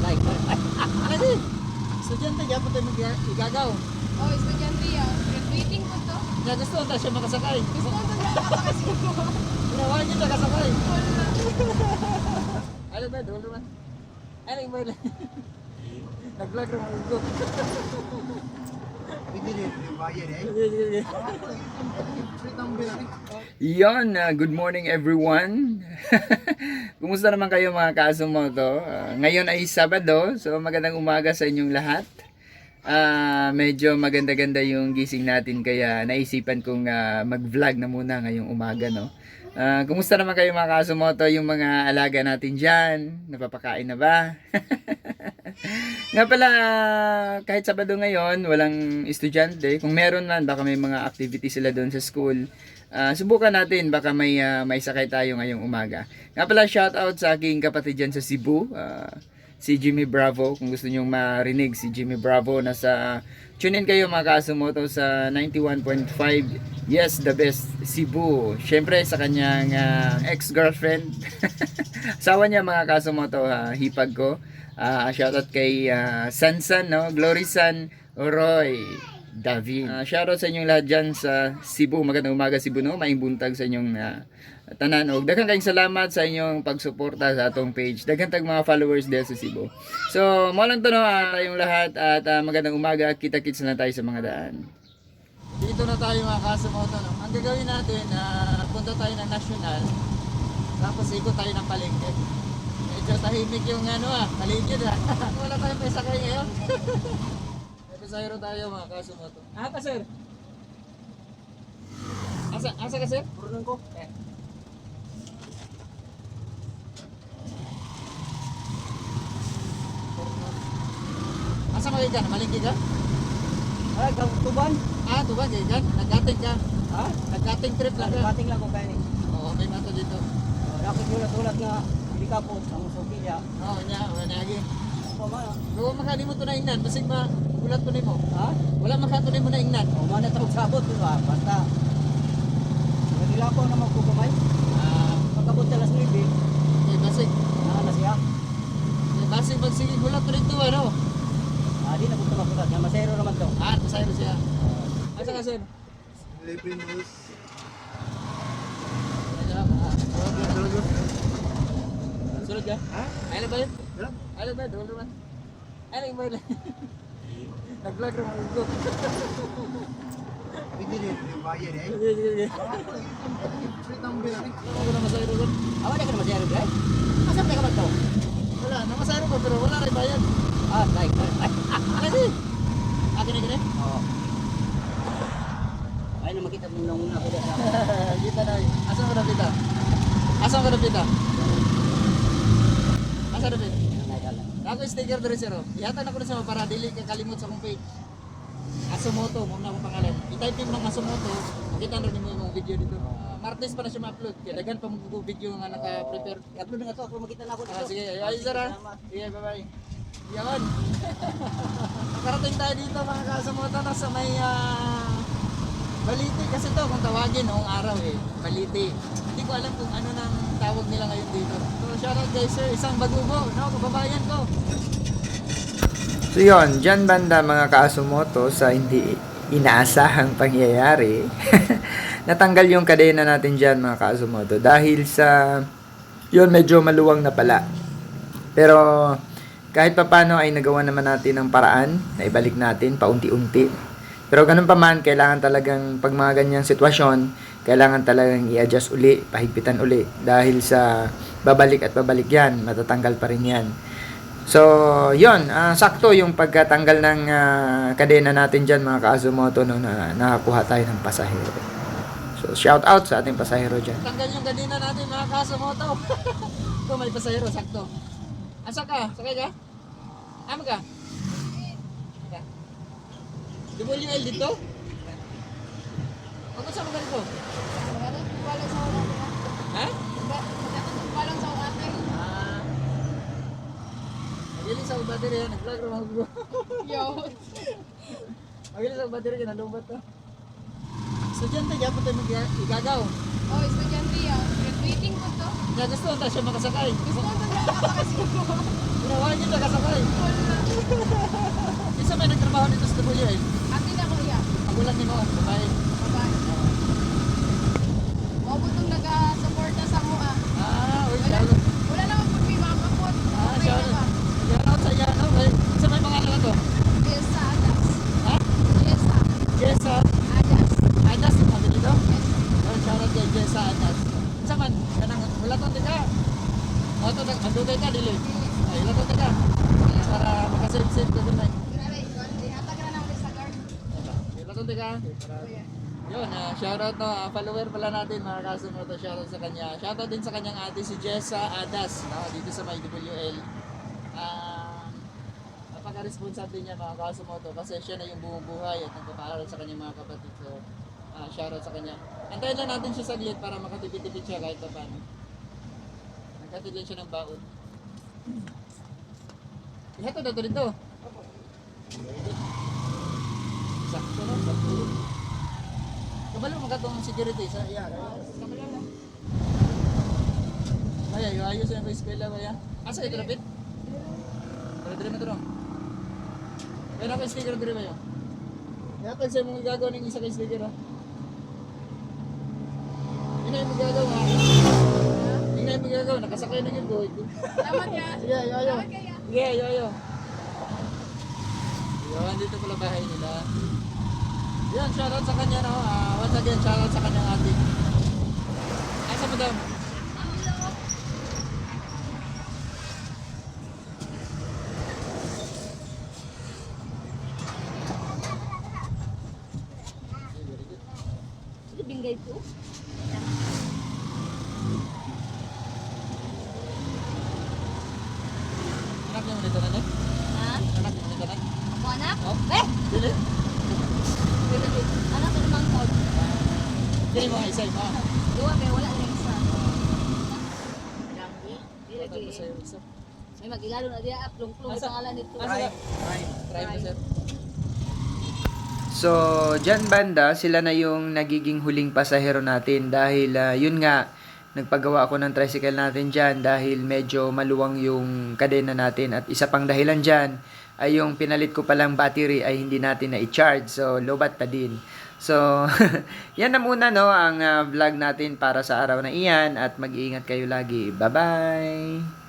like. Kasi, estudyante niya po tayo mag-igagaw. Oh, estudyante yan. Graduating ko to. Kaya gusto ko siya makasakay. Gusto ko na makakasigo. Ginawa niya siya kasakay. Wala. Ano ba, dulo man. Ano yung baila? Nag-vlog rin ang ugot. Pwede rin, yung bayad eh. Yon, good morning everyone. Kumusta naman kayo mga kaasumoto? Ngayon ay Sabado, so magandang umaga sa inyong lahat. Medyo maganda-ganda yung gising natin kaya naisipan kong mag-vlog na muna ngayong umaga, no? Kumusta naman kayo mga kaasumoto, yung mga alaga natin dyan? Napapakain na ba? Nga pala, kahit Sabado ngayon, walang estudyante. Kung meron man, baka may mga activities sila doon sa school. Subukan natin, baka may sakay tayo ngayong umaga. Nga pala, shoutout sa aking kapatid dyan sa Cebu, si Jimmy Bravo. Kung gusto nyong marinig si Jimmy Bravo, tune in kayo mga kaasumoto sa 91.5. Yes, the best Cebu. Syempre sa kanyang ex-girlfriend. Asawa niya mga kaasumoto, hipag ko. Shoutout kay Sansan, no? Glory San Oroy David. Shoutout sa inyong lahat dyan sa Cebu. Magandang umaga Cebu, no? Maing buntag sa inyong tanan. Og daghang kayong salamat sa inyong pagsuporta sa atong page. Daghang tag mga followers dito sa Cebu. So, mo lang to, no? Tayong lahat at magandang umaga. Kita-kits na tayo sa mga daan. Dito na tayo mga kaasumoto, no? Ang gagawin natin, punta tayo ng National. Tapos ikot tayo ng palengke. Medyo tahimik yung paligid Wala tayong pesakay ngayon. May pesahero tayo mga kaasumoto. Pa sir? Asa ka sir? Purunong ko. Asa ka ka? Malingki ka? Ay, tuban. Tuban kayo ka? Nag-gating ka? Ha? Nag-gating trip lang ka? Bating lang ko kayo ni. Oo, may mato dito. Rakit ulat-ulat nga. Hindi ka po, ang suki niya. Oo, niya, wala lagi. Apa man? Kung makani mo ito na ingnan, basig ulat to mo. Ha? Wala makatunay mo na ingnan. O man na sabot, di ba? Basta. Nagila ko na magkukumay. Pagkabot sa las 9, Basig. na siya. Basig magsige ulat to dito, Di na punta mapulat. Nga masero naman to. Masayro siya. Asa ka sir? Libre news. Sulod ka? Ha? Ayun ba yun? Wala. Ayun ba? Dulo man. Ayun ba yun? Nag-vlog rin ang ugot. Pwede rin, yung bayad eh. Sige. Free number na rin. Ano ko na masayro ko? Awa na ka na masero, guys? Asap na ka man to? Wala, namasayro ko pero wala rin bayad. Like. Kasi, akin na gini? Oo. Ay na makita mo nung una ko dyan. Kita na yun. Asan ko na pita? Asan ko na pita? Asan na pita? Ako yung sticker doon sir. Ihatag na ko na sa mga para dili ka kalimot sa akong page. Asumoto, muna akong pangalan. I-type mo ng Asumoto, makita na rin mo yung video dito. Martes pa na siya ma-upload. Kaya dagan pa mo video nga naka-prepare. I-upload na nga to, ako makita na ako dito. Sige, ayun sir ha. Sige, bye-bye. Yan. Nakarating tayo dito mga Kasumoto na sa may Baliti kasi to kung tawagin noong araw Baliti. Hindi ko alam kung ano nang tawag nila ngayon dito. So shoutout guys sir, isang bagugo, no, kababayan ko. So yon, dyan banda mga kaasumoto sa hindi inaasahang pangyayari. Natanggal yung kadena natin dyan mga kaasumoto dahil sa yun medyo maluwang na pala. Pero kahit papano ay nagawa naman natin ng paraan na ibalik natin paunti-unti. Pero ganun pa man, kailangan talagang pag mga ganyang sitwasyon, kailangan talagang i-adjust uli, pahigpitan uli. Dahil sa babalik at babalik yan, matatanggal pa rin yan. So, yun, sakto yung pagkatanggal ng kadena natin dyan mga kaasumoto no, na nakakuha tayo ng pasahero. So, shout out sa ating pasahero dyan. Tanggal yung ganina natin mga Kasumoto. Ito may pasahero, sakto. Asa ka? Sakay ka? Ama ka? WL dito? Ano sa mga dito? Walang sa ulat. Ha? Walang sa ulat. Magaling sa battery yan, nag-vlog rin ako. Yo. Magaling sa battery yan, nalumbat to. Estudyante, dapat tayo mag-igagaw. Oh, estudyante yan. Waiting ko to. Kaya gusto nito siya makasakay. Gusto ko to nakakasigaw. Pinawagin siya kasakay. Wala. Isa may nagtrabaho dito sa WL. Ate na ko iya. Magulang ni mo, babae. Bye-bye. Mabutong nag-suporta sa mua. Uy, Wala, shoutout. wala naman po may makapot. Okay na Shoutout. ba? Shoutout sa iyo, no? Isa may pangalan na to. Jessa Adas. Ha? Jessa Jessa Adas. Adas, sabi dito. Yes. Shoutout kay Jessa Adas. Isa man, kanang wala to tika. O to, magdugay ka, dili. Ay, wala to tika. Para makasave-save ka dun, ay. Grabe, ihatag na namin sa guard. Wala to tika. Kuya. Yun, shoutout no, follower pala natin mga kasumo to, shoutout sa kanya. Shoutout din sa kanyang ate si Jessa Adas, no, dito sa may WL. Napaka-responsable niya mga kasumo to kasi siya na yung bumubuhay at nagpapaaral sa kanyang mga kapatid. So, shoutout sa kanya. Antayin lang natin siya saglit para makatipid-tipid siya kahit pa paano. Nagkatid lang siya ng baon. Ihato na to dito. Sakto no, sakto. Kabalo mo katong security sa iya. Kabalo mo. Ay, ayos na ba eskwela ba ya? Asa ito lapit? Dire mo to no. Pero ako sticker dire ba yo? Yatag sa mong gagaw ning isa ka sticker ha. Ina yung gagaw ha. Ina yung gagaw nakasakay na gyud ko. Salamat ya. Sige, ayo. Salamat kaya. Sige, ayo. Yan, dito pala bahay nila. Yan, shoutout sa kanya, no? Once again, shoutout sa kanyang ate. Asa mo daw? Binggay po. Anak niya mo nito na, Ha? Anak niya mo nito na? Ako anak? Oh? Eh! Dili? Anak ko naman ko. Dili mo nga isay mo. Duwa kaya wala na isa. Shoutout mo sa'yo, isa. May magigalo na diya. Plong-plong yung Asa? pangalan nito. Asa? Try mo, sir. So, dyan banda, sila na yung nagiging huling pasahero natin dahil yun nga, nagpagawa ako ng tricycle natin dyan dahil medyo maluwang yung kadena natin at isa pang dahilan dyan ay yung pinalit ko palang battery ay hindi natin na-charge, so lobat pa din. So, yan na muna no ang vlog natin para sa araw na iyan at mag-iingat kayo lagi. Bye-bye!